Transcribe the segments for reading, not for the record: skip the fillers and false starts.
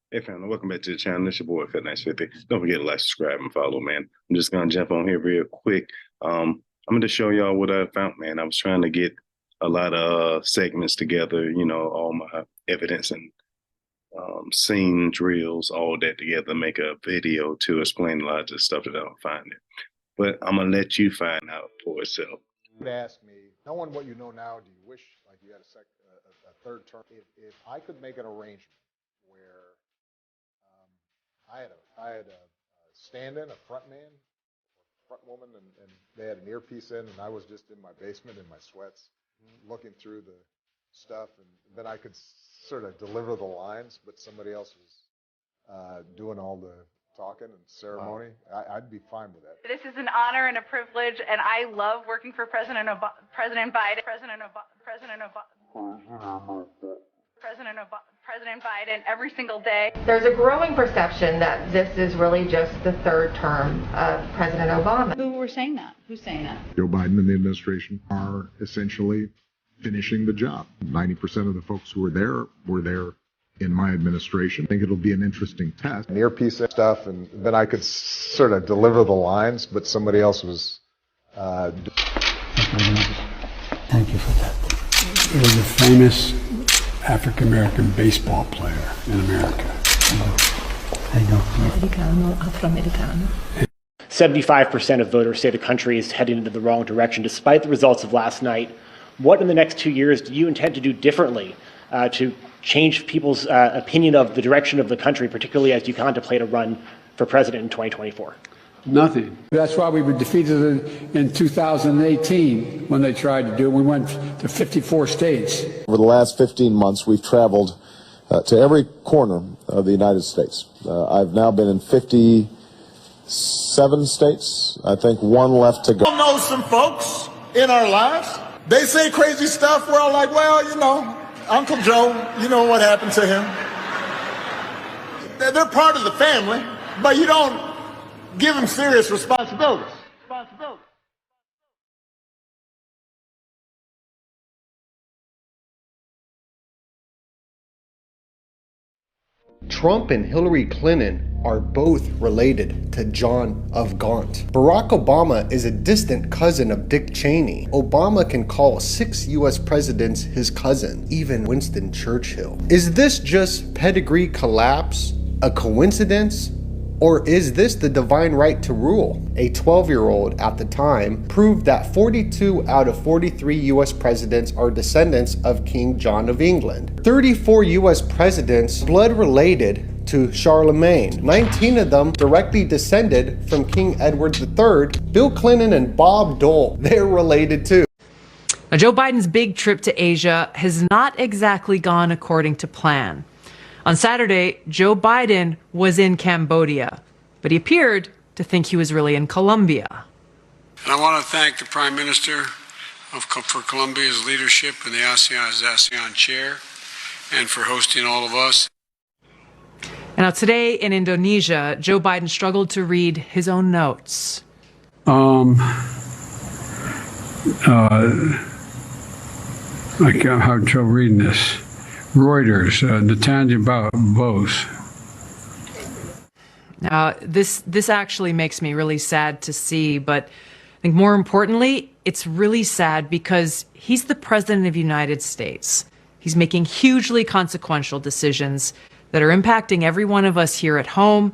Hey family, welcome back to the channel. It's your boy fitlife. Don't forget to like, subscribe, and follow, man. I'm just gonna jump on here real quick. I'm gonna show y'all what I found, man. I was trying to get a lot of segments together, you know, all my evidence and scene drills, all that together, make a video to explain a lot of the stuff that I don't find it. But I'm gonna let you find out for yourself. Would ask me, knowing what you know now, do you wish like you had a third term? If I could make an arrangement where I had a stand-in, a front man, front woman, and they had an earpiece in, and I was just in my basement in my sweats, looking through the stuff, and then I could sort of deliver the lines, but somebody else was doing all the talking and ceremony. I'd be fine with that. This is an honor and a privilege, and I love working for President Biden every single day. There's a growing perception that this is really just the third term of President Obama. Who were saying that? Who's saying that? Joe Biden and the administration are essentially finishing the job. 90% of the folks who were there in my administration. I think it'll be an interesting test. An earpiece and stuff, and then I could sort of deliver the lines, but somebody else was... Thank you for that. It was a famous African-American baseball player in America. I know. Americano, Afroamericano. 75% of voters say the country is heading into the wrong direction despite the results of last night. What in the next 2 years do you intend to do differently to change people's opinion of the direction of the country, particularly as you contemplate a run for president in 2024? Nothing. That's why we were defeated in 2018 when they tried to do it. We went to 54 states. Over the last 15 months, we've traveled to every corner of the United States. I've now been in 57 states. I think one left to go. We all know some folks in our lives. They say crazy stuff. We're all like, well, you know, Uncle Joe, you know what happened to him. They're part of the family, but you don't give them serious responsibilities. Trump and Hillary Clinton are both related to John of Gaunt. Barack Obama is a distant cousin of Dick Cheney. Obama can call 6 US presidents his cousin, even Winston Churchill. Is this just pedigree collapse, a coincidence? Or is this the divine right to rule? A 12-year-old at the time proved that 42 out of 43 US presidents are descendants of King John of England. 34 US presidents blood related to Charlemagne. 19 of them directly descended from King Edward III. Bill Clinton and Bob Dole, they're related too. Now, Joe Biden's big trip to Asia has not exactly gone according to plan. On Saturday, Joe Biden was in Cambodia, but he appeared to think he was really in Colombia. And I want to thank the Prime Minister for Colombia's leadership in the ASEAN chair and for hosting all of us. And now today in Indonesia, Joe Biden struggled to read his own notes. I can't have trouble reading this. Reuters, Netanya Bose. Now, this actually makes me really sad to see, but I think more importantly, it's really sad because he's the president of the United States. He's making hugely consequential decisions that are impacting every one of us here at home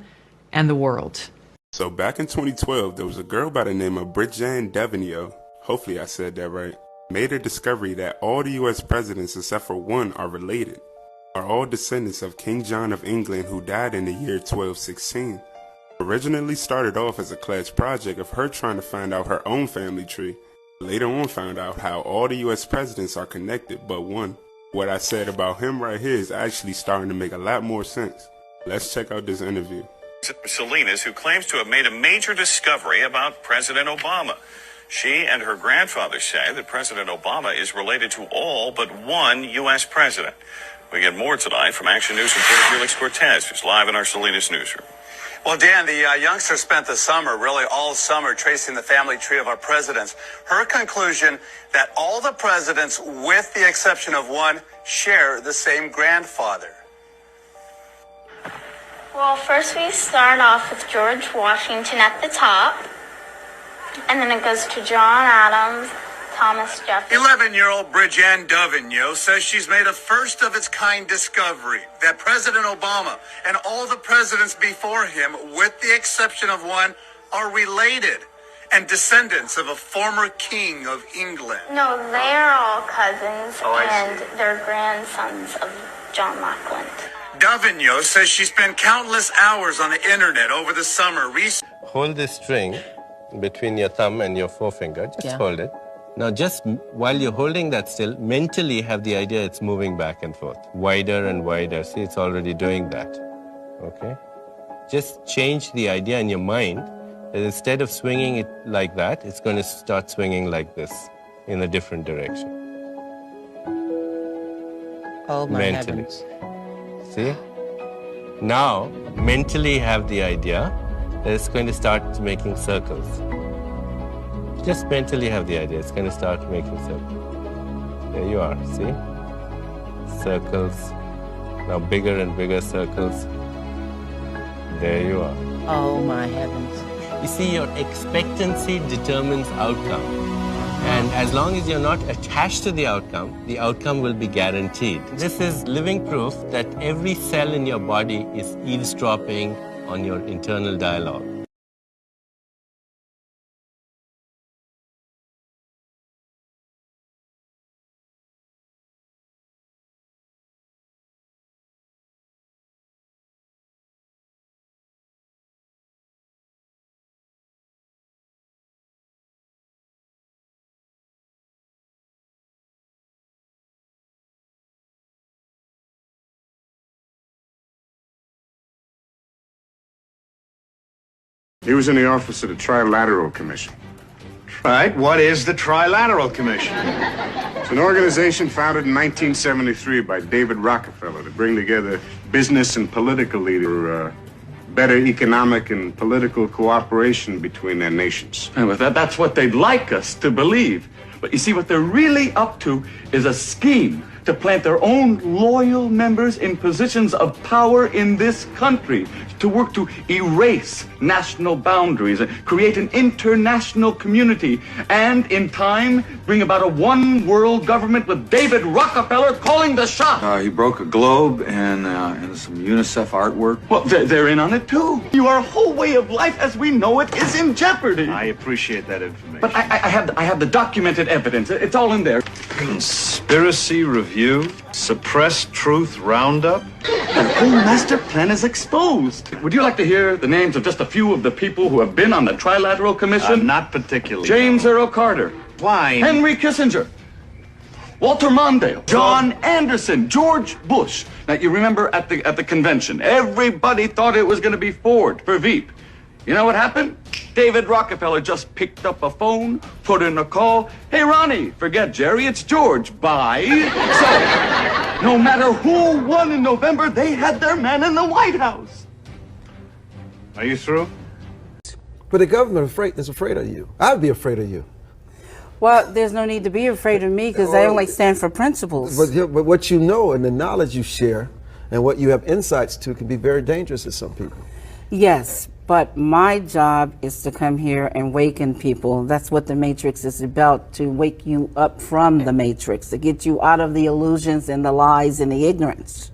and the world. So back in 2012, there was a girl by the name of Bridget Devenio, hopefully I said that right, made a discovery that all the US presidents except for one are related, are all descendants of King John of England who died in the year 1216. Originally started off as a class project of her trying to find out her own family tree. Later on found out how all the US presidents are connected but one. What I said about him right here is actually starting to make a lot more sense. Let's check out this interview. Salinas, who claims to have made a major discovery about President Obama. She and her grandfather say that President Obama is related to all but one U.S. president. We get more tonight from Action News reporter Felix Cortez, who's live in our Salinas newsroom. Well, Dan, the youngster spent the summer, really all summer, tracing the family tree of our presidents. Her conclusion that all the presidents, with the exception of one, share the same grandfather. Well, first we start off with George Washington at the top, and then it goes to John Adams, Thomas Jefferson. 11-year-old Bridget Davignon says she's made a first-of-its-kind discovery that President Obama and all the presidents before him, with the exception of one, are related and descendants of a former king of England. No, they're all cousins, and they're grandsons of John Lackland. Davignon says she spent countless hours on the internet over the summer Hold this string between your thumb and your forefinger. Just hold it. Now, just while you're holding that still, mentally have the idea it's moving back and forth, wider and wider. See, it's already doing that, okay? Just change the idea in your mind that instead of swinging it like that, it's going to start swinging like this in a different direction. Oh, my mentally. heavens. See? Now, mentally have the idea that it's going to start making circles. Just mentally have the idea. It's going to start making circles. There you are, see? Circles. Now bigger and bigger circles. There you are. Oh, my heavens. You see, your expectancy determines outcome. And as long as you're not attached to the outcome will be guaranteed. This is living proof that every cell in your body is eavesdropping on your internal dialogue. He was in the office of the Trilateral Commission. Right. What is the Trilateral Commission? It's an organization founded in 1973 by David Rockefeller to bring together business and political leaders for better economic and political cooperation between their nations. And with that's what they'd like us to believe. But you see, what they're really up to is a scheme to plant their own loyal members in positions of power in this country, to work to erase national boundaries and create an international community, and in time bring about a one world government with David Rockefeller calling the shots. He broke a globe and some UNICEF artwork. Well, they're in on it too. Our whole way of life as we know it is in jeopardy. I appreciate that information. But I have the documented evidence. It's all in there. Conspiracy Review, Suppressed Truth Roundup. The whole master plan is exposed. Would you like to hear the names of just a few of the people who have been on the Trilateral Commission? Not particularly. James Earl Carter. Why? Henry Kissinger. Walter Mondale. John Anderson. George Bush. Now, you remember at the convention, everybody thought it was going to be Ford for Veep. You know what happened? David Rockefeller just picked up a phone, put in a call. Hey, Ronnie, forget Jerry, it's George. Bye. So, no matter who won in November, they had their man in the White House. Are you through? But the government is afraid of you. I would be afraid of you. Well, there's no need to be afraid of me because I only stand for principles. But what you know and the knowledge you share and what you have insights to can be very dangerous to some people. Yes, but my job is to come here and waken people. That's what the Matrix is about, to wake you up from the Matrix, to get you out of the illusions and the lies and the ignorance.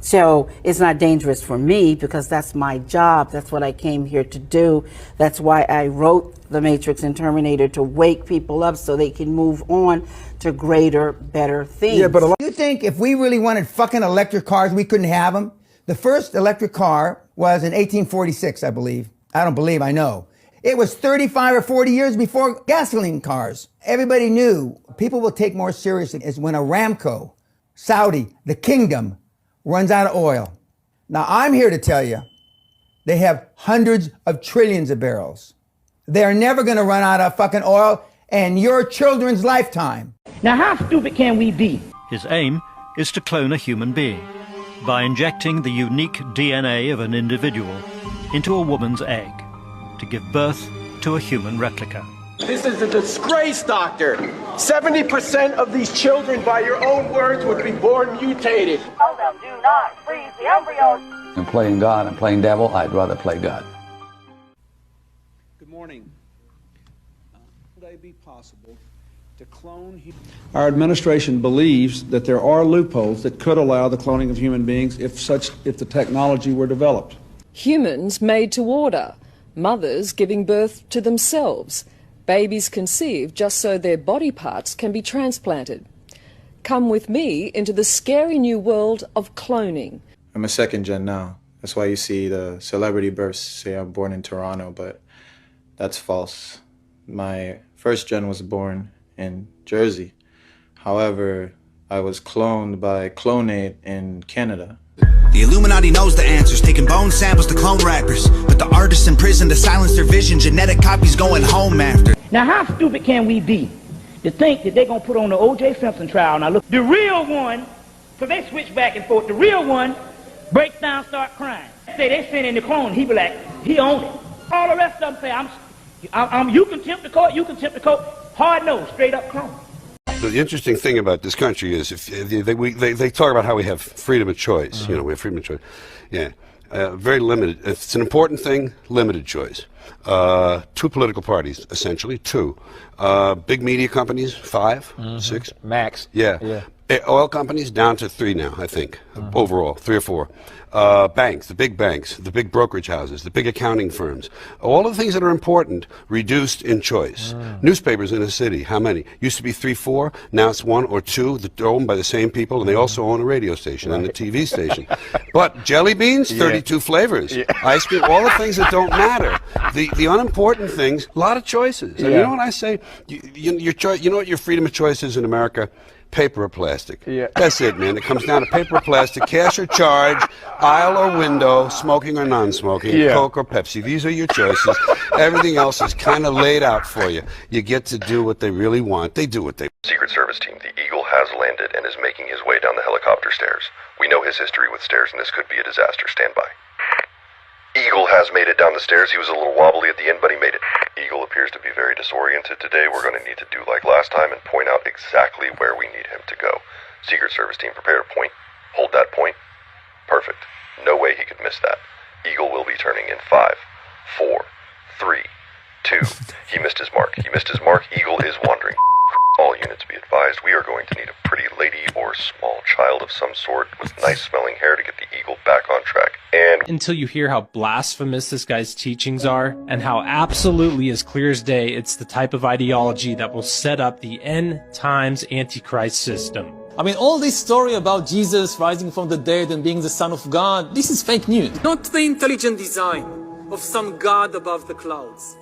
So it's not dangerous for me because that's my job. That's what I came here to do. That's why I wrote The Matrix and Terminator, to wake people up so they can move on to greater, better things. Yeah, but you think if we really wanted fucking electric cars, we couldn't have them? The first electric car was in 1846, I believe. I don't believe, I know. It was 35 or 40 years before gasoline cars. Everybody knew people will take more seriously is when Aramco, Saudi, the kingdom, runs out of oil. Now, I'm here to tell you, they have hundreds of trillions of barrels. They're never going to run out of fucking oil in your children's lifetime. Now, how stupid can we be? His aim is to clone a human being. by injecting the unique DNA of an individual into a woman's egg to give birth to a human replica. This is a disgrace, Doctor. 70% of these children, by your own words, would be born mutated. Tell them, do not freeze the embryos. I'm playing God, I'm playing devil, I'd rather play God. Good morning. Would it be possible to clone? Our administration believes that there are loopholes that could allow the cloning of human beings if the technology were developed. Humans made to order, mothers giving birth to themselves, babies conceived just so their body parts can be transplanted. Come with me into the scary new world of cloning. I'm a second gen now. That's why you see the celebrity births say I'm born in Toronto, but that's false. My first gen was born in Jersey. However, I was cloned by Clonate in Canada. The Illuminati knows the answers, taking bone samples to clone rappers. But the artists in prison to silence their vision, genetic copies going home after. Now how stupid can we be to think that they're going to put on the O.J. Simpson trial? Now look, the real one, because they switch back and forth, the real one breaks down, start crying. Say they send in the clone, he be like, he own it. All the rest of them say, I'm you contempt the court, you contempt the court. Hard no, straight up clone. The interesting thing about this country is if they talk about how we have freedom of choice. You know, we have freedom of choice. Yeah, very limited. If it's an important thing, limited choice. 2 political parties, essentially, 2. Big media companies, 5, 6 max. Yeah. Oil companies down to 3 now, I think, overall, 3 or 4. Banks, the big brokerage houses, the big accounting firms, all of the things that are important reduced in choice. Newspapers in a city, how many? Used to be 3, 4, now it's 1 or 2 that are owned by the same people, and they also own a radio station and a TV station. But jelly beans, 32 flavors. Ice cream, all the things that don't matter. The unimportant things, a lot of choices. And you know what I say? You know what your freedom of choice is in America? Paper or plastic. That's it, man. It comes down to paper or plastic, cash or charge, aisle or window, smoking or non-smoking, Coke or Pepsi. These are your choices. Everything else is kind of laid out for you. You get to do what they really want. They do what they... Secret Service team, the Eagle has landed and is making his way down the helicopter stairs. We know his history with stairs, and this could be a disaster. Stand by. Eagle has made it down the stairs. He was a little wobbly at the end, but he made it. Eagle appears to be very disoriented today. We're going to need to do like last time and point out exactly where we need him to go. Secret Service team, prepare to point. Hold that point. Perfect. No way he could miss that. Eagle will be turning in 5, 4, 3, 2. He missed his mark. Eagle is wandering. All units be advised, we are going to need a pretty lady or small child of some sort with nice smelling hair to get the Eagle back on track. And until you hear how blasphemous this guy's teachings are, and how absolutely as clear as day it's the type of ideology that will set up the end times Antichrist system. I mean, all this story about Jesus rising from the dead and being the Son of God, this is fake news. Not the intelligent design of some God above the clouds,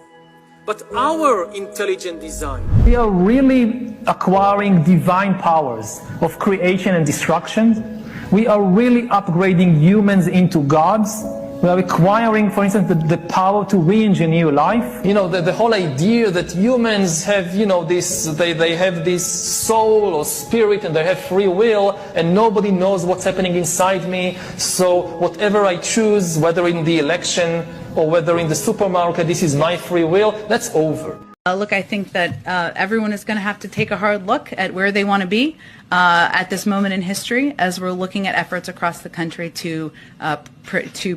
but our intelligent design. We are really acquiring divine powers of creation and destruction. We are really upgrading humans into gods. We are acquiring, for instance, the power to re-engineer life. You know, the whole idea that humans have, you know, they have this soul or spirit and they have free will and nobody knows what's happening inside me. So whatever I choose, whether in the election or whether in the supermarket, this is my free will, that's over. Look, I think that everyone is going to have to take a hard look at where they want to be at this moment in history as we're looking at efforts across the country to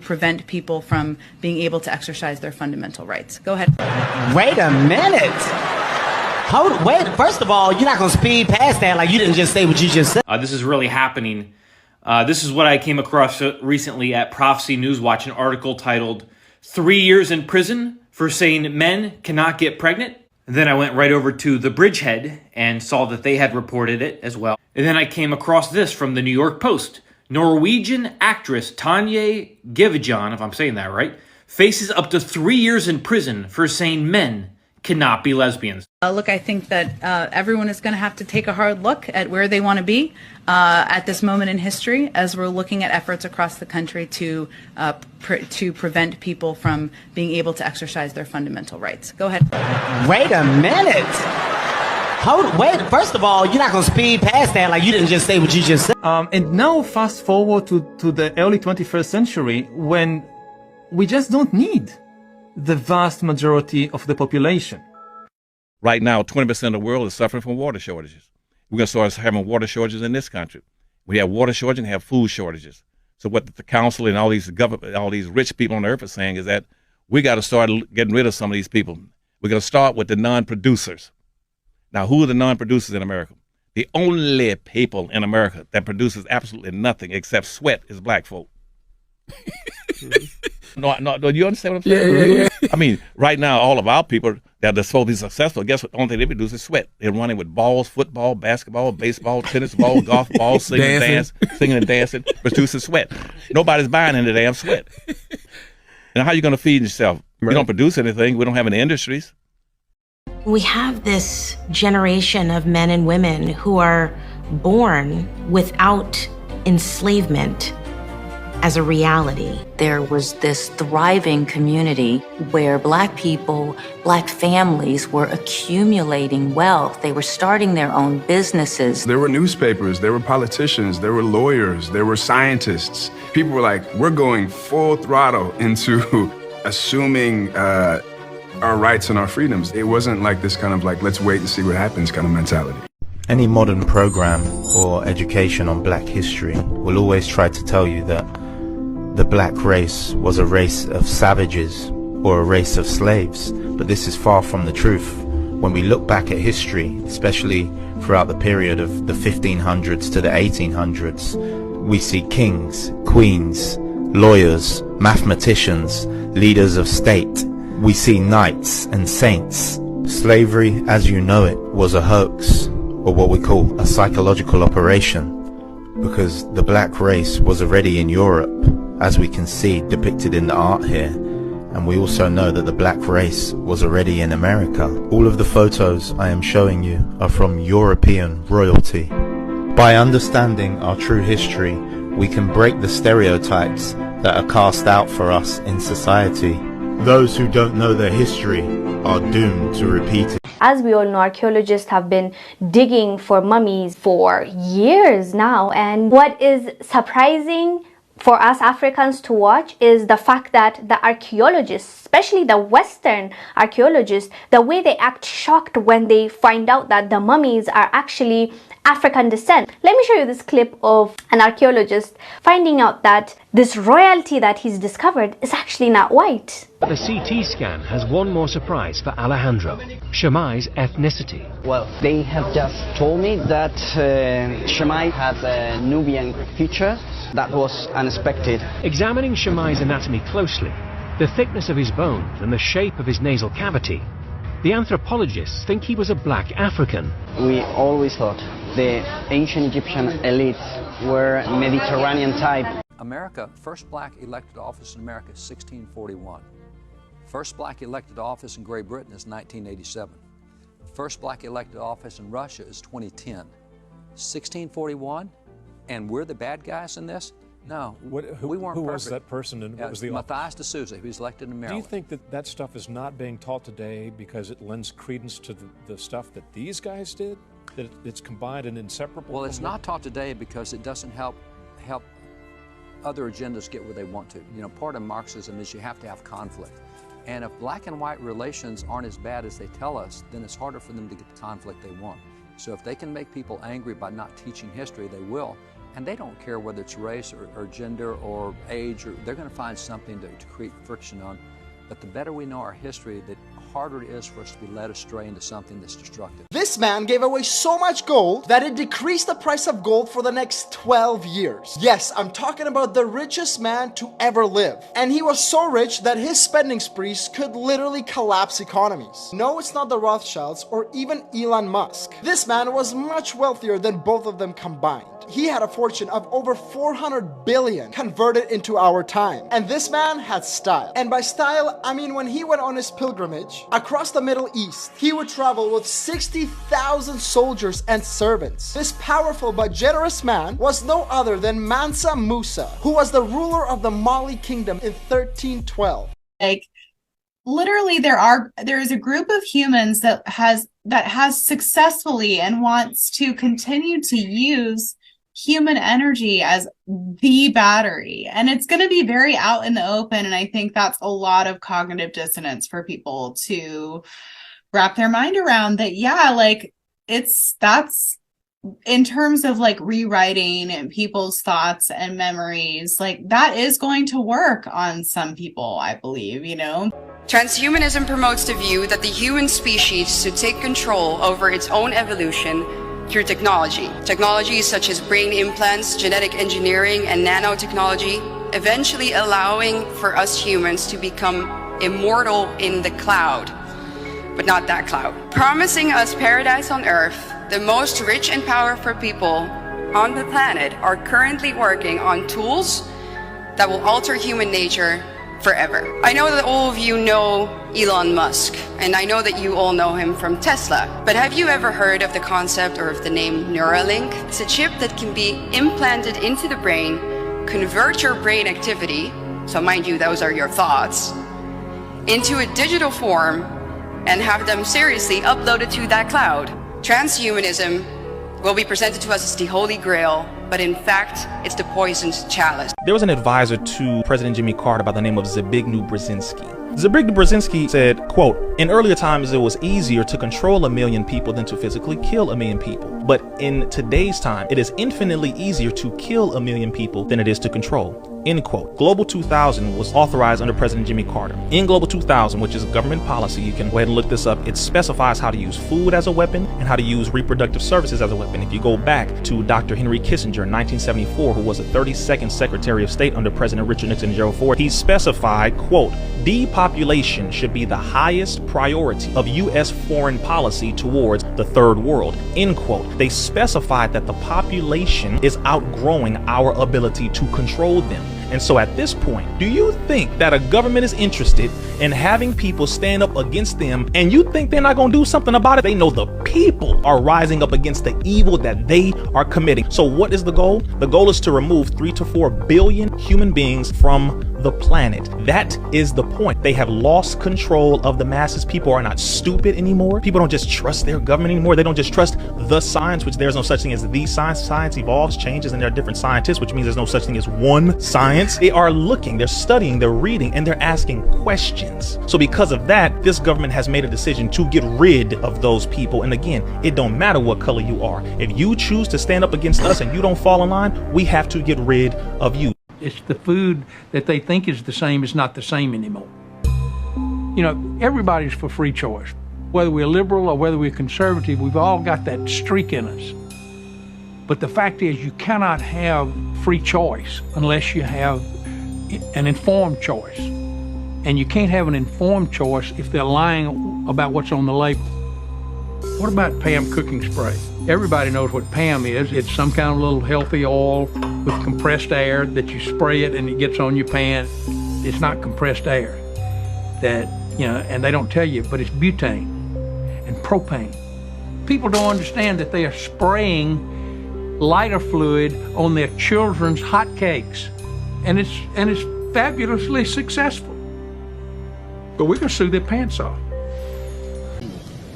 prevent people from being able to exercise their fundamental rights. Go ahead. Wait a minute. Wait, first of all, you're not going to speed past that like you didn't just say what you just said. This is really happening. This is what I came across recently at Prophecy News Watch, an article titled 3 years in prison for saying men cannot get pregnant. And then I went right over to the Bridgehead and saw that they had reported it as well. And then I came across this from the New York Post. Norwegian actress Tanja Givejon, if I'm saying that right, faces up to 3 years in prison for saying men cannot be lesbians. Look, I think that everyone is going to have to take a hard look at where they want to be at this moment in history as we're looking at efforts across the country to prevent people from being able to exercise their fundamental rights. Go ahead. Wait a minute. Wait, first of all, you're not going to speed past that like you didn't just say what you just said. And now fast forward to the early 21st century when we just don't need the vast majority of the population. Right now, 20% of the world is suffering from water shortages. We're going to start having water shortages in this country. We have water shortages and have food shortages. So what the council and all these rich people on the earth are saying is that we got to start getting rid of some of these people. We're going to start with the non-producers. Now, who are the non-producers in America? The only people in America that produces absolutely nothing except sweat is black folk. No, do you understand what I'm saying? Yeah. I mean, right now, all of our people that are supposed to be successful, guess what? The only thing they produce is sweat. They're running with balls, football, basketball, baseball, tennis ball, golf ball, singing and dancing, producing sweat. Nobody's buying any damn sweat. And how are you going to feed yourself? Right. You don't produce anything. We don't have any industries. We have this generation of men and women who are born without enslavement as a reality. There was this thriving community where Black people, Black families were accumulating wealth. They were starting their own businesses. There were newspapers, there were politicians, there were lawyers, there were scientists. People were like, we're going full throttle into assuming our rights and our freedoms. It wasn't like this kind of like, let's wait and see what happens kind of mentality. Any modern program or education on Black history will always try to tell you that the black race was a race of savages or a race of slaves, but this is far from the truth. When we look back at history, especially throughout the period of the 1500s to the 1800s, we see kings, queens, lawyers, mathematicians, leaders of state. We see knights and saints. Slavery, as you know it, was a hoax, or what we call a psychological operation, because the black race was already in Europe, as we can see depicted in the art here, and we also know that the black race was already in America. All of the photos I am showing you are from European royalty. By understanding our true history, we can break the stereotypes that are cast out for us in society. Those who don't know their history are doomed to repeat it. As we all know, archaeologists have been digging for mummies for years now, and what is surprising for us Africans to watch is the fact that the archaeologists, especially the Western archaeologists, the way they act shocked when they find out that the mummies are actually African descent. Let me show you this clip of an archaeologist finding out that this royalty that he's discovered is actually not white. The CT scan has one more surprise for Alejandro: Shammai's ethnicity. Well, they have just told me that Shammai has a Nubian feature. That was unexpected. Examining Shammai's anatomy closely, the thickness of his bones and the shape of his nasal cavity, the anthropologists think he was a black African. We always thought the ancient Egyptian elites were Mediterranean type. America, first black elected office in America is 1641. First black elected office in Great Britain is 1987. First black elected office in Russia is 2010. 1641, and we're the bad guys in this? No, we weren't perfect. Who was that person and what was the office? Matthias D'Souza, who was elected in Maryland. Do you think that that stuff is not being taught today because it lends credence to the stuff that these guys did? That it's combined and inseparable? Well, it's not taught today because it doesn't help other agendas get where they want to. You know, part of Marxism is you have to have conflict. And if black and white relations aren't as bad as they tell us, then it's harder for them to get the conflict they want. So if they can make people angry by not teaching history, they will. And they don't care whether it's race or gender or age, or they're going to find something to create friction on. But the better we know our history, the harder it is for us to be led astray into something that's destructive. This man gave away so much gold that it decreased the price of gold for the next 12 years. Yes, I'm talking about the richest man to ever live. And he was so rich that his spending sprees could literally collapse economies. No, it's not the Rothschilds or even Elon Musk. This man was much wealthier than both of them combined. He had a fortune of over 400 billion converted into our time. And this man had style. And by style, I mean when he went on his pilgrimage across the Middle East, he would travel with 60,000 soldiers and servants. This powerful but generous man was no other than Mansa Musa, who was the ruler of the Mali kingdom in 1312. Like, literally there is a group of humans that has successfully and wants to continue to use human energy as the battery, and it's going to be very out in the open. And I think that's a lot of cognitive dissonance for people to wrap their mind around, that like that's in terms of like rewriting people's thoughts and memories, like that is going to work on some people, I believe, Transhumanism promotes the view that the human species should take control over its own evolution through technology. Technologies such as brain implants, genetic engineering, and nanotechnology, eventually allowing for us humans to become immortal in the cloud, but not that cloud. Promising us paradise on Earth, the most rich and powerful people on the planet are currently working on tools that will alter human nature forever. I know that all of you know Elon Musk, and I know that you all know him from Tesla, but have you ever heard of the concept or of the name Neuralink? It's a chip that can be implanted into the brain, convert your brain activity, so mind you, those are your thoughts, into a digital form and have them seriously uploaded to that cloud. Transhumanism will be presented to us as the Holy Grail, but in fact, it's the poisoned chalice. There was an advisor to President Jimmy Carter by the name of Zbigniew Brzezinski. Zbigniew Brzezinski said, quote, "In earlier times, it was easier to control 1 million people than to physically kill 1 million people. But in today's time, it is infinitely easier to kill 1 million people than it is to control." End quote. Global 2000 was authorized under President Jimmy Carter. In Global 2000, which is government policy, you can go ahead and look this up, it specifies how to use food as a weapon and how to use reproductive services as a weapon. If you go back to Dr. Henry Kissinger in 1974, who was the 32nd Secretary of State under President Richard Nixon and Gerald Ford, he specified, quote, "Depopulation should be the highest priority of U.S. foreign policy towards the third world," end quote. They specified that the population is outgrowing our ability to control them. And so at this point, do you think that a government is interested in having people stand up against them, and you think they're not going to do something about it? They know the people are rising up against the evil that they are committing. So what is the goal? The goal is to remove 3 to 4 billion human beings from the planet. That is the point. They have lost control of the masses. People are not stupid anymore. People don't just trust their government anymore. They don't just trust the science, which there's no such thing as the science. Science evolves, changes, and there are different scientists, which means there's no such thing as one science. They are looking, they're studying, they're reading, and they're asking questions. So because of that, this government has made a decision to get rid of those people. And again, it don't matter what color you are. If you choose to stand up against us and you don't fall in line, we have to get rid of you. It's the food that they think is the same is not the same anymore. Everybody's for free choice. Whether we're liberal or whether we're conservative, we've all got that streak in us. But the fact is, you cannot have free choice unless you have an informed choice. And you can't have an informed choice if they're lying about what's on the label. What about Pam cooking spray? Everybody knows what Pam is. It's some kind of little healthy oil with compressed air that you spray it and it gets on your pan. It's not compressed air. And they don't tell you, but it's butane and propane. People don't understand that they are spraying lighter fluid on their children's hot cakes. And it's fabulously successful. But we're gonna sue their pants off.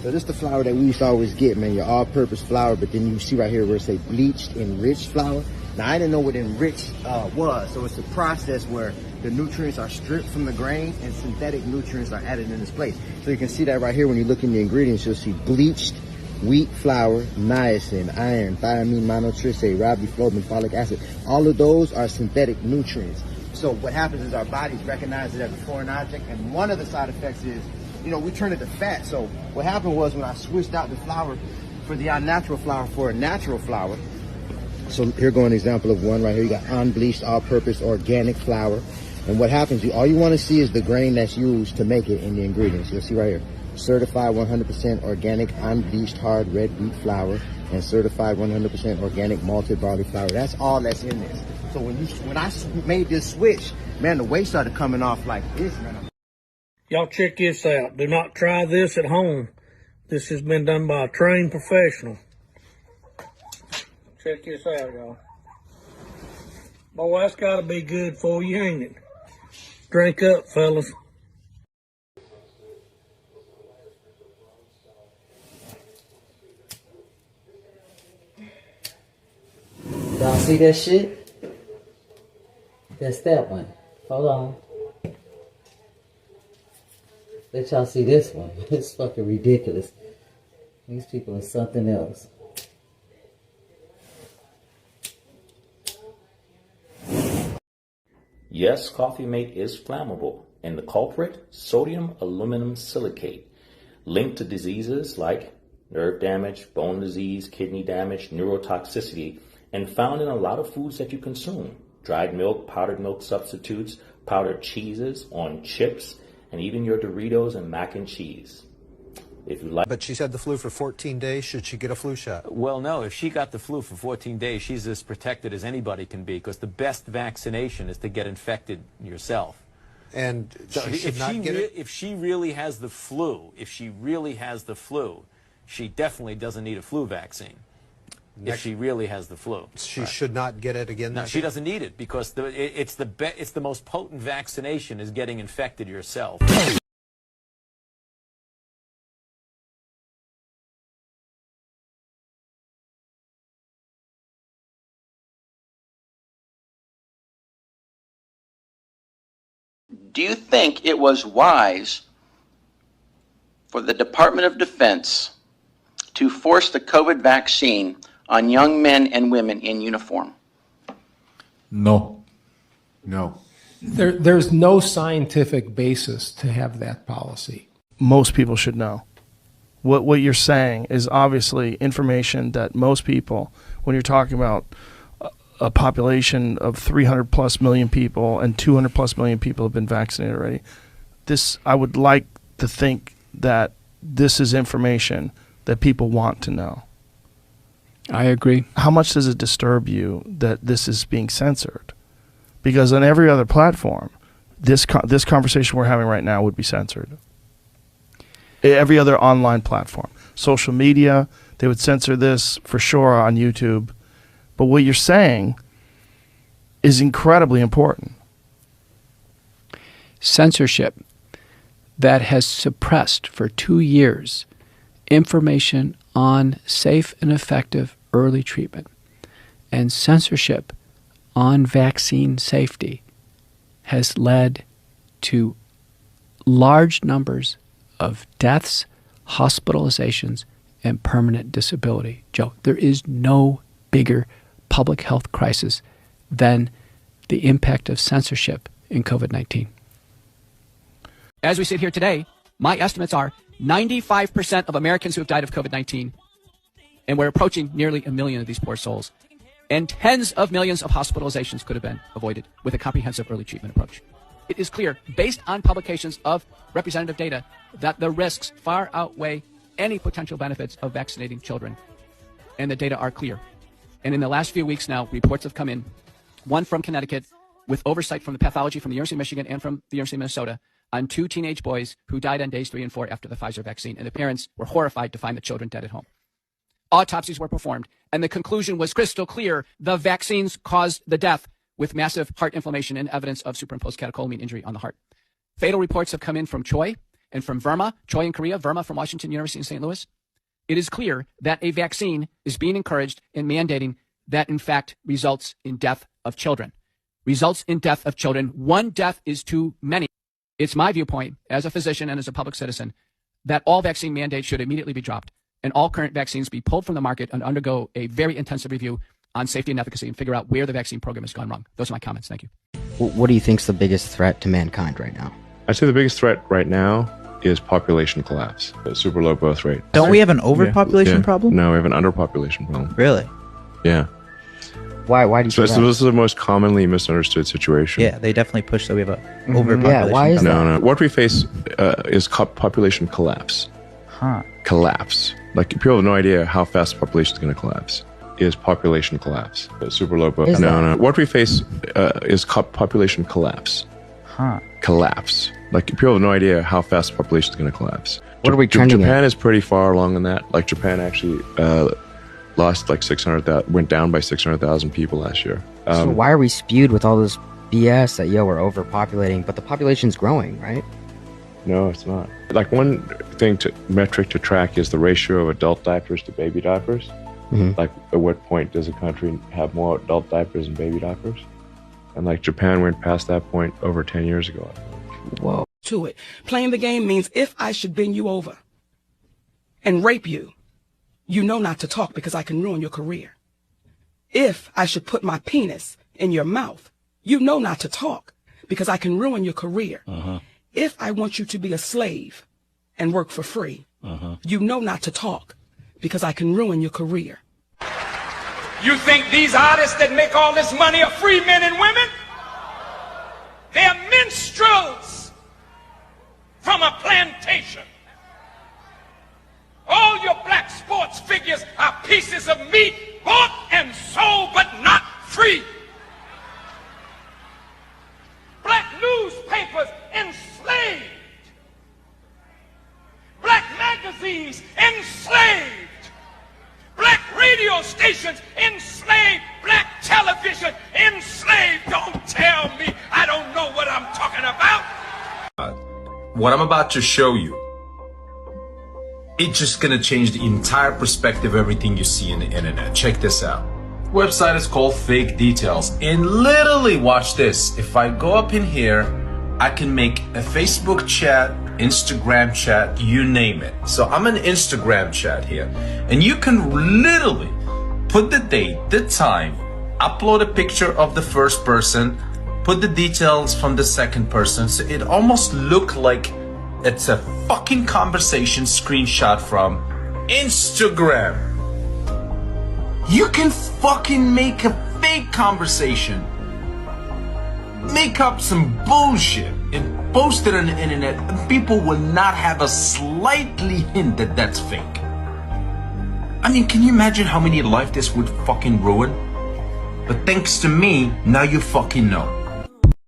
So this is the flour that we used to always get, man, your all-purpose flour, but then you see right here where it say bleached, enriched flour. Now, I didn't know what enriched was, so it's a process where the nutrients are stripped from the grain and synthetic nutrients are added in its place. So you can see that right here when you look in the ingredients, you'll see bleached wheat flour, niacin, iron, thiamine, monotrypsate, riboflavin, folic acid. All of those are synthetic nutrients. So what happens is our bodies recognize it as a foreign object, and one of the side effects is, we turn it to fat. So what happened was when I switched out the flour for the unnatural flour for a natural flour, so here go an example of one right here. You got unbleached, all-purpose, organic flour. And what happens, all you want to see is the grain that's used to make it in the ingredients. You'll see right here. Certified 100% organic, unbleached, hard red wheat flour, and certified 100% organic malted barley flour. That's all that's in this. So when I made this switch, man, the weight started coming off like this, man. Y'all check this out. Do not try this at home. This has been done by a trained professional. Check this out, y'all. Boy, that's got to be good for you, ain't it? Drink up, fellas. Y'all see that shit? That's that one. Hold on. Let y'all see this one. It's fucking ridiculous. These people are something else. Yes, Coffee Mate is flammable, and the culprit, sodium aluminum silicate, linked to diseases like nerve damage, bone disease, kidney damage, neurotoxicity, and found in a lot of foods that you consume. Dried milk substitutes, powdered cheeses, on chips, and even your Doritos and mac and cheese. If you like. But she's had the flu for 14 days. Should she get a flu shot? Well, no. If she got the flu for 14 days, she's as protected as anybody can be, because the best vaccination is to get infected yourself. And she should not get it? If she really has the flu, she definitely doesn't need a flu vaccine. If she really has the flu, she should not get it again. No, she doesn't need it, because it's the most potent vaccination is getting infected yourself. Do you think it was wise for the Department of Defense to force the COVID vaccine on young men and women in uniform? No. No. There's no scientific basis to have that policy. Most people should know. What you're saying is obviously information that most people, when you're talking about a population of 300 plus million people and 200 plus million people have been vaccinated already. I would like to think that this is information that people want to know. I agree. How much does it disturb you that this is being censored? Because on every other platform, this conversation we're having right now would be censored. Every other online platform. Social media, they would censor this for sure on YouTube. But what you're saying is incredibly important. Censorship that has suppressed for 2 years information on safe and effective early treatment, and censorship on vaccine safety has led to large numbers of deaths, hospitalizations, and permanent disability. Joe, there is no bigger public health crisis than the impact of censorship in COVID-19. As we sit here today, my estimates are 95% of Americans who have died of COVID-19, and we're approaching nearly 1 million of these poor souls, and tens of millions of hospitalizations could have been avoided with a comprehensive early treatment approach. It is clear, based on publications of representative data, that the risks far outweigh any potential benefits of vaccinating children, and the data are clear. And in the last few weeks now, reports have come in, one from Connecticut, with oversight from the pathology from the University of Michigan and from the University of Minnesota, on 2 teenage boys who died on days 3 and 4 after the Pfizer vaccine, and the parents were horrified to find the children dead at home. Autopsies were performed, and the conclusion was crystal clear. The vaccines caused the death, with massive heart inflammation and evidence of superimposed catecholamine injury on the heart. Fatal reports have come in from Choi and from Verma, Choi in Korea, Verma from Washington University in St. Louis. It is clear that a vaccine is being encouraged and mandating that, in fact, results in death of children. Results in death of children. One death is too many. It's my viewpoint, as a physician and as a public citizen, that all vaccine mandates should immediately be dropped and all current vaccines be pulled from the market and undergo a very intensive review on safety and efficacy and figure out where the vaccine program has gone wrong. Those are my comments. Thank you. What do you think is the biggest threat to mankind right now? I'd say the biggest threat right now is population collapse. A super low birth rate. Don't we have an overpopulation problem? No, we have an underpopulation problem. Really? Yeah. Why do you say that? This is the most commonly misunderstood situation. Yeah, they definitely push that we have a overpopulation. Yeah, why is that? No. What we face is population collapse. Huh. Collapse. Like, people have no idea how fast the population is going to collapse. Is population collapse. Super low birth. No. What we face is population collapse. Huh. Collapse. Like, people have no idea how fast the population is going to collapse. What are we trending Japan at? is pretty far along in that. Like, Japan actually lost like 600,000, went down by 600,000 people last year. So why are we spewed with all this BS that, we're overpopulating, but the population's growing, right? No, it's not. Like, one metric to track is the ratio of adult diapers to baby diapers. Like, at what point does a country have more adult diapers than baby diapers? And like Japan went past that point over 10 years ago. Whoa. To it. Playing the game means if I should bend you over and rape you, you know not to talk because I can ruin your career. If I should put my penis in your mouth, you know not to talk because I can ruin your career. If I want you to be a slave and work for free, you know not to talk because I can ruin your career. You think these artists that make all this money are free men and women? They're minstrels from a plantation. All your black sports figures are pieces of meat bought and sold but not free. Black newspapers enslaved. Black magazines enslaved. Black radio stations enslaved. Black television enslaved. Don't tell me I don't know what I'm talking about. What I'm about to show you, it's just gonna change the entire perspective of everything you see in the internet. Check this out. Website is called Fake Details, and literally watch this. If I go up in here, I can make a Facebook chat, Instagram chat, you name it. So I'm an Instagram chat here, and you can literally put the date, the time, upload a picture of the first person, put the details from the second person, so it almost look like it's a fucking conversation screenshot from Instagram. You can fucking make a fake conversation, make up some bullshit and post it on the internet, and people will not have a slightly hint that that's fake. I mean, can you imagine how many lives this would fucking ruin? But thanks to me, now you fucking know.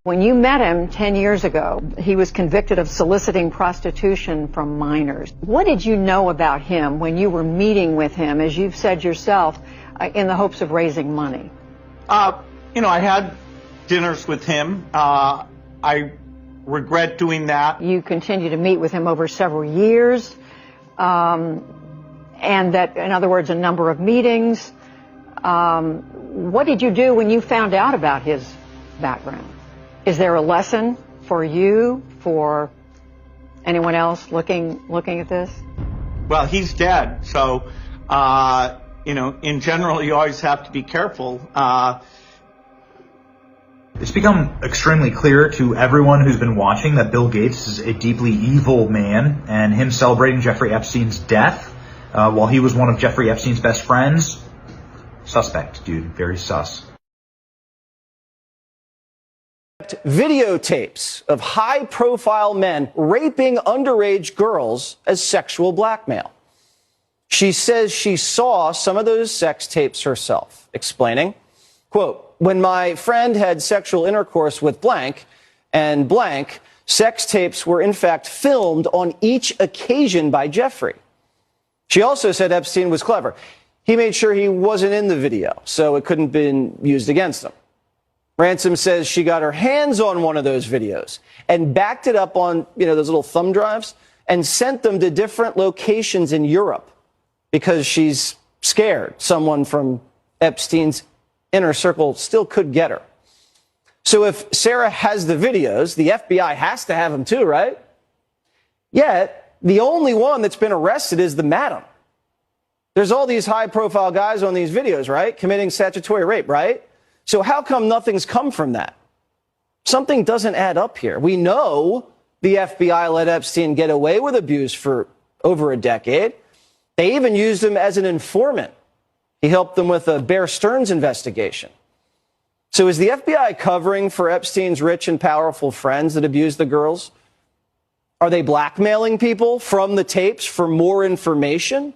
When you met him 10 years ago, he was convicted of soliciting prostitution from minors. What did you know about him when you were meeting with him, as you've said yourself, in the hopes of raising money? I had dinners with him. I regret doing that. You continue to meet with him over several years, and that, in other words, a number of meetings. What did you do when you found out about his background? Is there a lesson for you, for anyone else looking at this? Well, he's dead, so in general, you always have to be careful. It's become extremely clear to everyone who's been watching that Bill Gates is a deeply evil man, and him celebrating Jeffrey Epstein's death while he was one of Jeffrey Epstein's best friends, suspect, dude, very sus. Videotapes of high-profile men raping underage girls as sexual blackmail. She says she saw some of those sex tapes herself, explaining, quote, "When my friend had sexual intercourse with blank and blank, sex tapes were in fact filmed on each occasion by Jeffrey." She also said Epstein was clever. He made sure he wasn't in the video, so it couldn't have been used against him. Ransom says she got her hands on one of those videos and backed it up on, those little thumb drives and sent them to different locations in Europe because she's scared someone from Epstein's inner circle still could get her. So if Sarah has the videos, the FBI has to have them too, right? Yet, the only one that's been arrested is the madam. There's all these high-profile guys on these videos, right? Committing statutory rape, right? So how come nothing's come from that? Something doesn't add up here. We know the FBI let Epstein get away with abuse for over a decade. They even used him as an informant. He helped them with a Bear Stearns investigation. So is the FBI covering for Epstein's rich and powerful friends that abused the girls? Are they blackmailing people from the tapes for more information?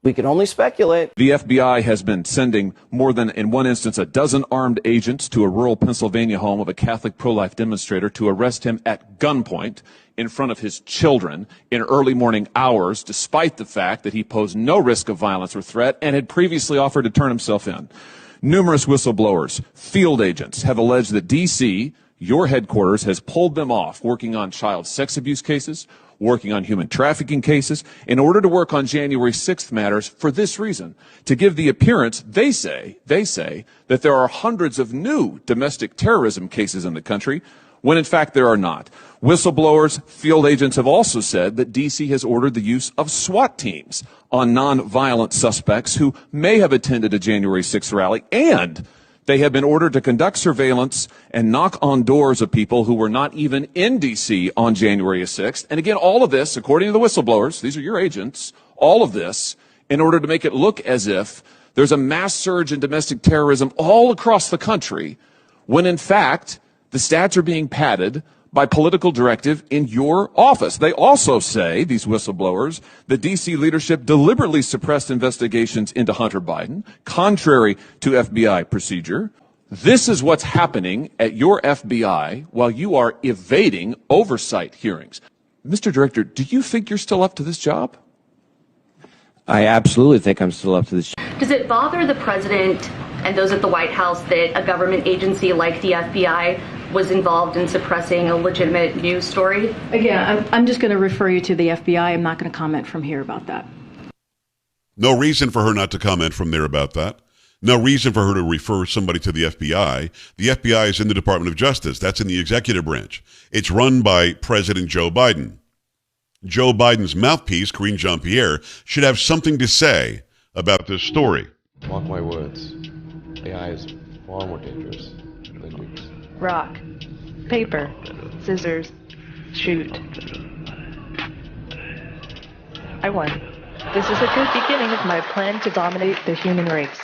We can only speculate. The FBI has been sending more than, in one instance, a dozen armed agents to a rural Pennsylvania home of a Catholic pro-life demonstrator to arrest him at gunpoint in front of his children in early morning hours, despite the fact that he posed no risk of violence or threat and had previously offered to turn himself in. Numerous whistleblowers, field agents, have alleged that D.C., your headquarters, has pulled them off working on child sex abuse cases, working on human trafficking cases, in order to work on January 6th matters for this reason, to give the appearance, they say, that there are hundreds of new domestic terrorism cases in the country, when in fact there are not. Whistleblowers, field agents have also said that D.C. has ordered the use of SWAT teams on non-violent suspects who may have attended a January 6th rally, and they have been ordered to conduct surveillance and knock on doors of people who were not even in D.C. on January 6th. And again, all of this, according to the whistleblowers, these are your agents, all of this in order to make it look as if there's a mass surge in domestic terrorism all across the country, when in fact the stats are being padded by political directive in your office. They also say, these whistleblowers, the D.C. leadership deliberately suppressed investigations into Hunter Biden, contrary to FBI procedure. This is what's happening at your FBI while you are evading oversight hearings. Mr. Director, do you think you're still up to this job? I absolutely think I'm still up to this job. Does it bother the president and those at the White House that a government agency like the FBI was involved in suppressing a legitimate news story? Again, I'm just going to refer you to the FBI. I'm not going to comment from here about that. No reason for her not to comment from there about that. No reason for her to refer somebody to the FBI. The FBI is in the Department of Justice. That's in the executive branch. It's run by President Joe Biden. Joe Biden's mouthpiece, Karine Jean-Pierre, should have something to say about this story. Mark my words. AI is far more dangerous than nukes. Rock, paper, scissors, shoot. I won. This is a good beginning of my plan to dominate the human race.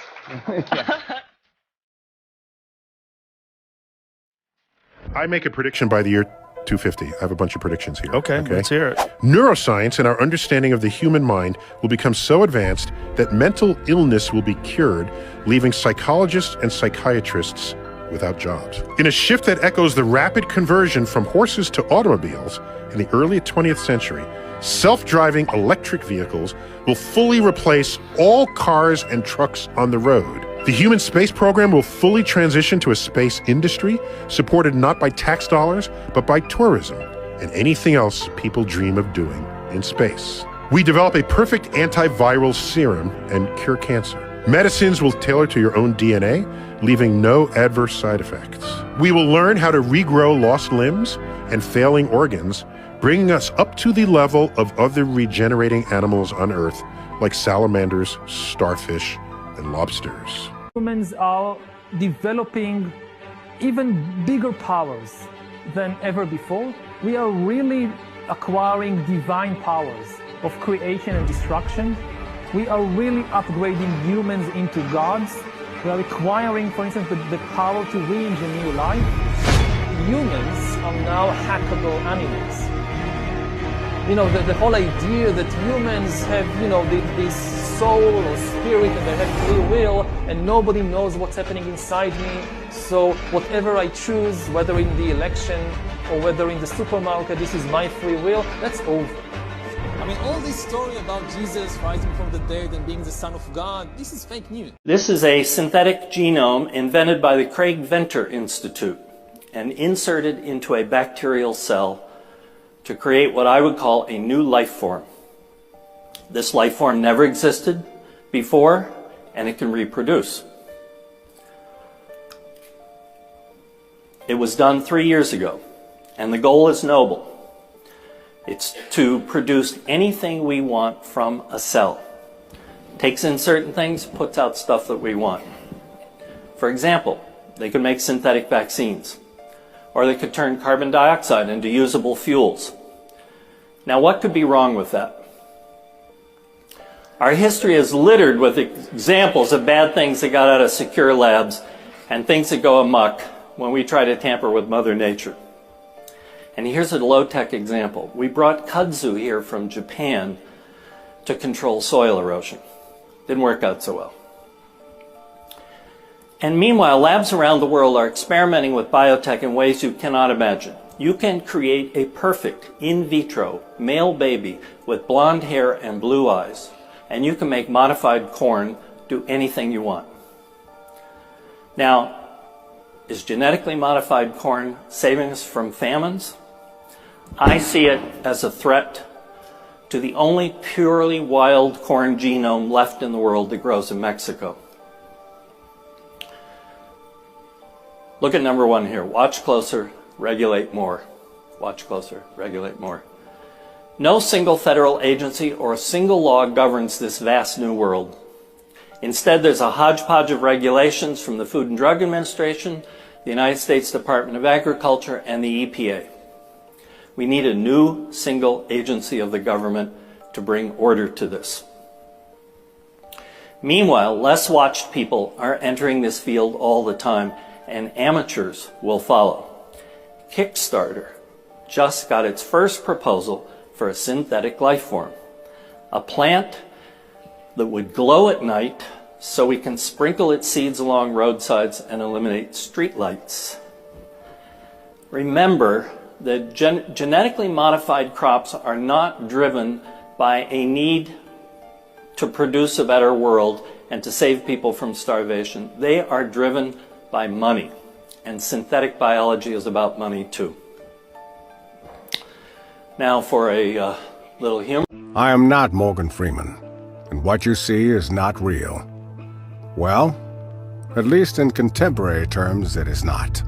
I make a prediction by the year 250. I have a bunch of predictions here. Okay, let's hear it. Neuroscience and our understanding of the human mind will become so advanced that mental illness will be cured, leaving psychologists and psychiatrists without jobs. In a shift that echoes the rapid conversion from horses to automobiles in the early 20th century, self-driving electric vehicles will fully replace all cars and trucks on the road. The human space program will fully transition to a space industry supported not by tax dollars, but by tourism and anything else people dream of doing in space. We develop a perfect antiviral serum and cure cancer. Medicines will tailor to your own DNA, leaving no adverse side effects. We will learn how to regrow lost limbs and failing organs, bringing us up to the level of other regenerating animals on Earth, like salamanders, starfish, and lobsters. Humans are developing even bigger powers than ever before. We are really acquiring divine powers of creation and destruction. We are really upgrading humans into gods. We are acquiring, for instance, the power to re-engineer life. Humans are now hackable animals. You know, the whole idea that humans have, you know, this soul or spirit and they have free will and nobody knows what's happening inside me. So whatever I choose, whether in the election or whether in the supermarket, this is my free will, that's over. I mean, all this story about Jesus rising from the dead and being the Son of God, this is fake news. This is a synthetic genome invented by the Craig Venter Institute and inserted into a bacterial cell to create what I would call a new life form. This life form never existed before, and it can reproduce. It was done 3 years ago, and the goal is noble. It's to produce anything we want from a cell. Takes in certain things, puts out stuff that we want. For example, they could make synthetic vaccines, or they could turn carbon dioxide into usable fuels. Now, what could be wrong with that? Our history is littered with examples of bad things that got out of secure labs and things that go amok when we try to tamper with Mother Nature. And here's a low-tech example. We brought kudzu here from Japan to control soil erosion. Didn't work out so well. And meanwhile, labs around the world are experimenting with biotech in ways you cannot imagine. You can create a perfect in vitro male baby with blonde hair and blue eyes, and you can make modified corn do anything you want. Now, is genetically modified corn saving us from famines? I see it as a threat to the only purely wild corn genome left in the world that grows in Mexico. Look at number 1 here. Watch closer, regulate more. Watch closer, regulate more. No single federal agency or a single law governs this vast new world. Instead, there's a hodgepodge of regulations from the Food and Drug Administration, the United States Department of Agriculture, and the EPA. We need a new single agency of the government to bring order to this. Meanwhile, less watched people are entering this field all the time, and amateurs will follow. Kickstarter just got its first proposal for a synthetic life form, a plant that would glow at night so we can sprinkle its seeds along roadsides and eliminate streetlights. Remember that genetically modified crops are not driven by a need to produce a better world and to save people from starvation. They are driven by money, and synthetic biology is about money too. Now for a little humor. I am not Morgan Freeman, and what you see is not real. Well, at least in contemporary terms, it is not.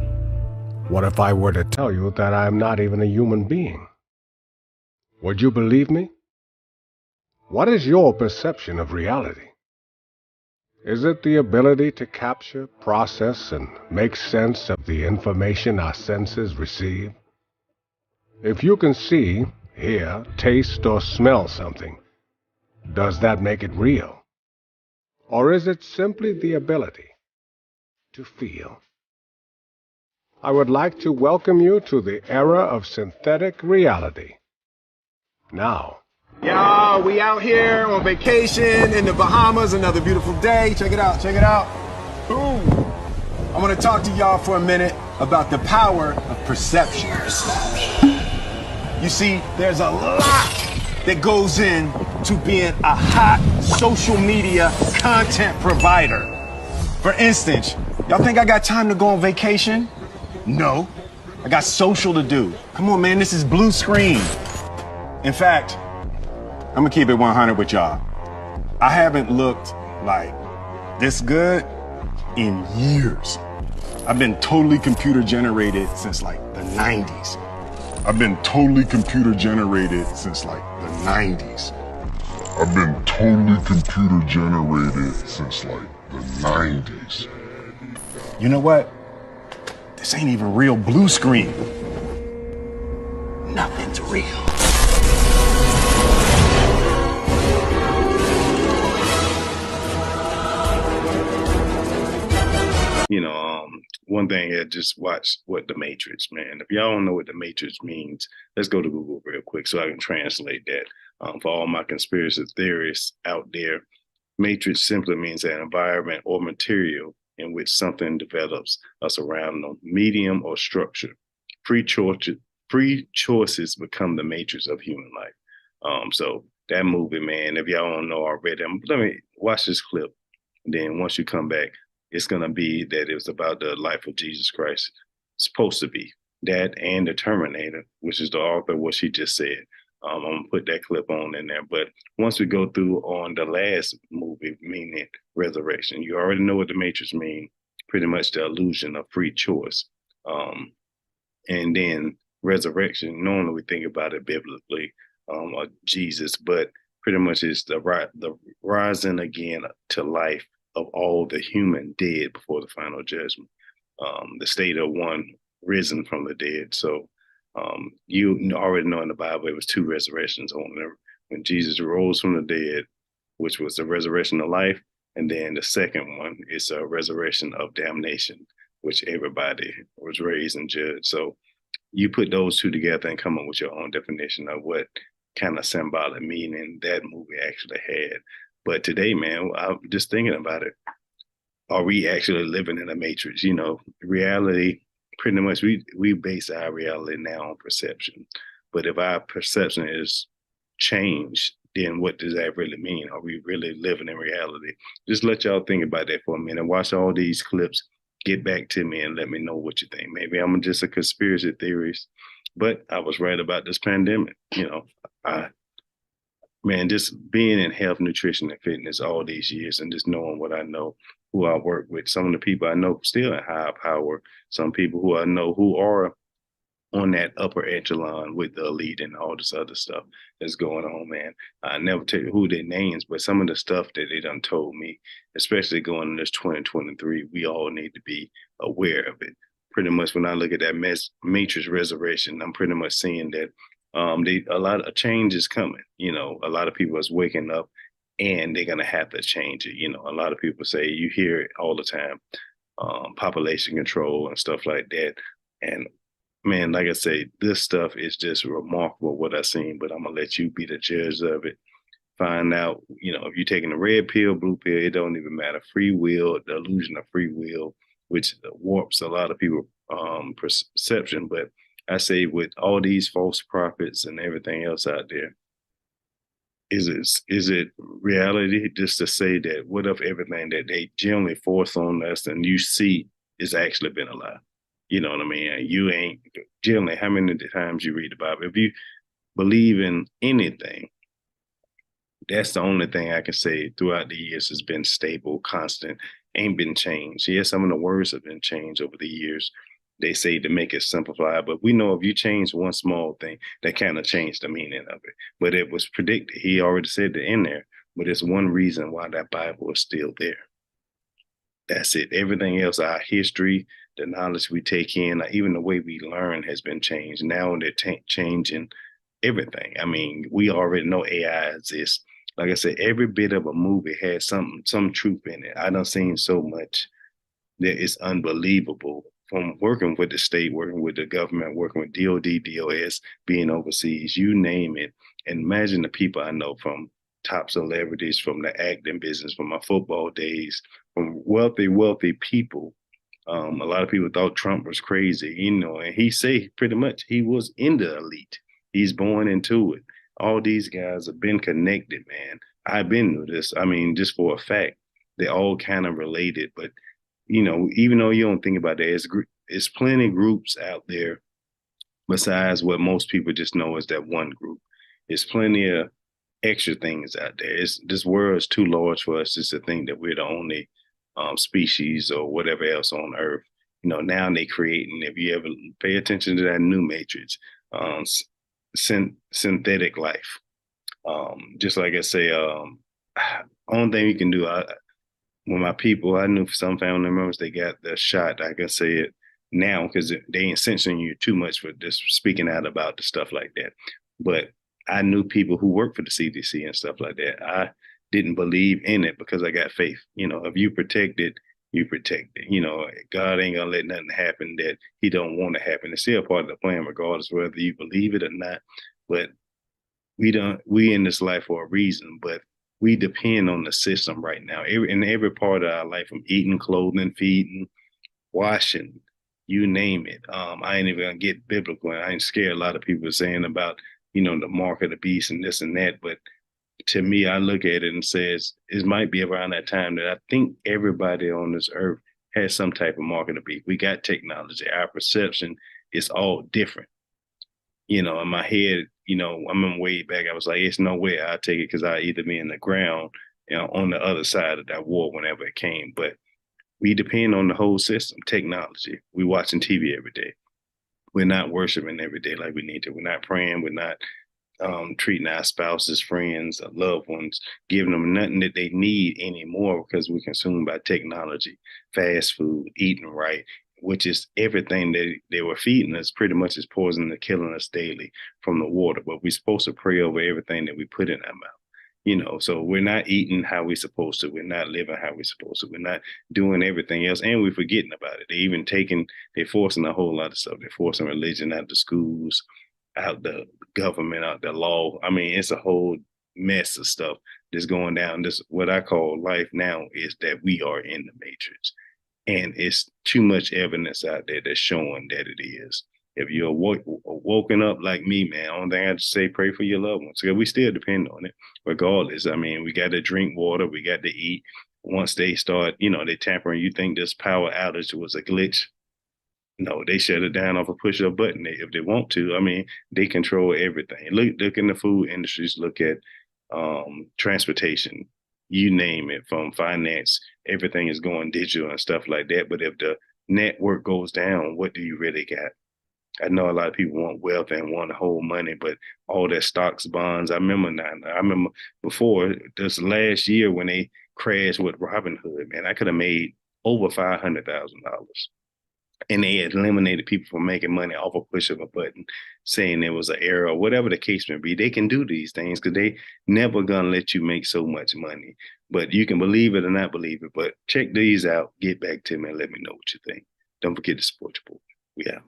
What if I were to tell you that I am not even a human being? Would you believe me? What is your perception of reality? Is it the ability to capture, process, and make sense of the information our senses receive? If you can see, hear, taste, or smell something, does that make it real? Or is it simply the ability to feel? I would like to welcome you to the era of synthetic reality. Now, y'all, we out here on vacation in the Bahamas, another beautiful day. Check it out, check it out. Boom. I want to talk to y'all for a minute about the power of perception. You see, there's a lot that goes into being a hot social media content provider. For instance, y'all think I got time to go on vacation? No. I got social to do. Come on, man, this is blue screen. In fact, I'm gonna keep it 100 with y'all. I haven't looked like this good in years. I've been totally computer generated since like the 90s. I've been totally computer generated since like the 90s. I've been totally computer generated since like the 90s. You know what? This ain't even real blue screen. Nothing's real. You know, one thing I just watched what The Matrix, man. If y'all don't know what The Matrix means, let's go to Google real quick so I can translate that. For all my conspiracy theorists out there, matrix simply means an environment or material in which something develops a surrounding medium or structure. Free choices become the matrix of human life. So that movie, man, if y'all don't know already, let me watch this clip. Then once you come back, it's going to be that it was about the life of Jesus Christ. It's supposed to be that and the Terminator, which is the author of what she just said. I'm going to put that clip on in there. But once we go through on the last movie, meaning resurrection, you already know what the Matrix means, pretty much the illusion of free choice. And then resurrection, normally we think about it biblically, or Jesus, but pretty much it's the rising again to life of all the human dead before the final judgment, the state of one risen from the dead. So you already know in the Bible, it was two resurrections on there. When Jesus rose from the dead, which was the resurrection of life, and then the second one is a resurrection of damnation, which everybody was raised and judged. So you put those two together and come up with your own definition of what kind of symbolic meaning that movie actually had. But today, man, I'm just thinking about it. Are we actually living in a matrix? You know, reality, pretty much we base our reality now on perception. But if our perception is changed, then what does that really mean? Are we really living in reality? Just let y'all think about that for a minute. Watch all these clips. Get back to me and let me know what you think. Maybe I'm just a conspiracy theorist, But I was right about this pandemic. Man, just being in health, nutrition, and fitness all these years and just knowing what I know, who I work with, some of the people I know still in high power, some people who I know who are on that upper echelon with the elite and all this other stuff that's going on, man. I never tell you who their names, but some of the stuff that they done told me, especially going in this 2023, we all need to be aware of it. Pretty much when I look at that matrix resurrection, I'm pretty much seeing that a lot of change is coming. A lot of people is waking up and they're going to have to change it. A lot of people say, you hear it all the time, population control and stuff like that. And man, like I say, this stuff is just remarkable what I've seen, but I'm going to let you be the judge of it. Find out, if you're taking a red pill, blue pill, it don't even matter. Free will, the illusion of free will, which warps a lot of people's perception. But I say with all these false prophets and everything else out there, is it reality just to say that what if everything that they generally force on us and you see is actually been a lie? You know what I mean? You ain't generally, how many times you read the Bible? If you believe in anything, that's the only thing I can say throughout the years has been stable, constant, ain't been changed. Yes, some of the words have been changed over the years. They say to make it simplified, but we know if you change one small thing, that kind of changed the meaning of it. But it was predicted. He already said it in there, but it's one reason why that Bible is still there. That's it. Everything else, our history, the knowledge we take in, even the way we learn has been changed. Now they're changing everything. I mean, we already know AI exists. Like I said, every bit of a movie has some truth in it. I done seen so much that it's unbelievable. From working with the state, working with the government, working with DOD, DOS, being overseas, you name it. And imagine the people I know from top celebrities, from the acting business, from my football days, from wealthy people. A lot of people thought Trump was crazy, and he say pretty much he was in the elite. He's born into it. All these guys have been connected, man. I've been through this. I mean, just for a fact, they're all kind of related, but even though you don't think about that, it's plenty of groups out there besides what most people just know is that one group. There's plenty of extra things out there. This world is too large for us just to think that we're the only species or whatever else on Earth. Now they creating, if you ever pay attention to that new matrix, synthetic life. Just like I say, only thing you can do, with my people, I knew some family members, they got the shot. I can say it now because they ain't censoring you too much for just speaking out about the stuff like that. But I knew people who work for the CDC and stuff like that. I didn't believe in it because I got faith. If you protect it, you protect it. God ain't gonna let nothing happen that he don't want to happen. It's still part of the plan, regardless whether you believe it or not. But we in this life for a reason, but we depend on the system right now. In every part of our life, from eating, clothing, feeding, washing, you name it. I ain't even gonna get biblical, and I ain't scared. A lot of people are saying about, the mark of the beast and this and that. But to me, I look at it and says it might be around that time that I think everybody on this earth has some type of mark of the beast. We got technology. Our perception is all different. In my head, I remember way back, I was like, it's no way I'll take it because I'll either be in the ground, on the other side of that war whenever it came. But we depend on the whole system, technology. We're watching TV every day. We're not worshiping every day like we need to. We're not praying. We're not treating our spouses, friends, or loved ones, giving them nothing that they need anymore because we're consumed by technology, fast food, eating right, which is everything that they were feeding us pretty much is poison and killing us daily from the water. But we're supposed to pray over everything that we put in our mouth. So we're not eating how we're supposed to. We're not living how we're supposed to. We're not doing everything else. And we're forgetting about it. They're forcing a whole lot of stuff. They're forcing religion out the schools, out the government, out the law. I mean, it's a whole mess of stuff that's going down. This, what I call life now, is that we are in the matrix. And it's too much evidence out there that's showing that it is. If you're woken up like me, man, only thing I have to say, pray for your loved ones. Because we still depend on it, regardless. I mean, we got to drink water, we got to eat. Once they start, they tampering, you think this power outage was a glitch. No, they shut it down off a push of a button if they want to. I mean, they control everything. Look in the food industries, look at transportation, you name it, from finance, everything is going digital and stuff like that. But if the network goes down, what do you really got? I know a lot of people want wealth and want to hold money, but all that stocks, bonds. I remember before this last year when they crashed with Robinhood, man, I could have made over $500,000. And they eliminated people from making money off a push of a button, saying there was an error or whatever the case may be. They can do these things because they never gonna let you make so much money. But you can believe it or not believe it. But check these out. Get back to me and let me know what you think. Don't forget to support your boy. We out.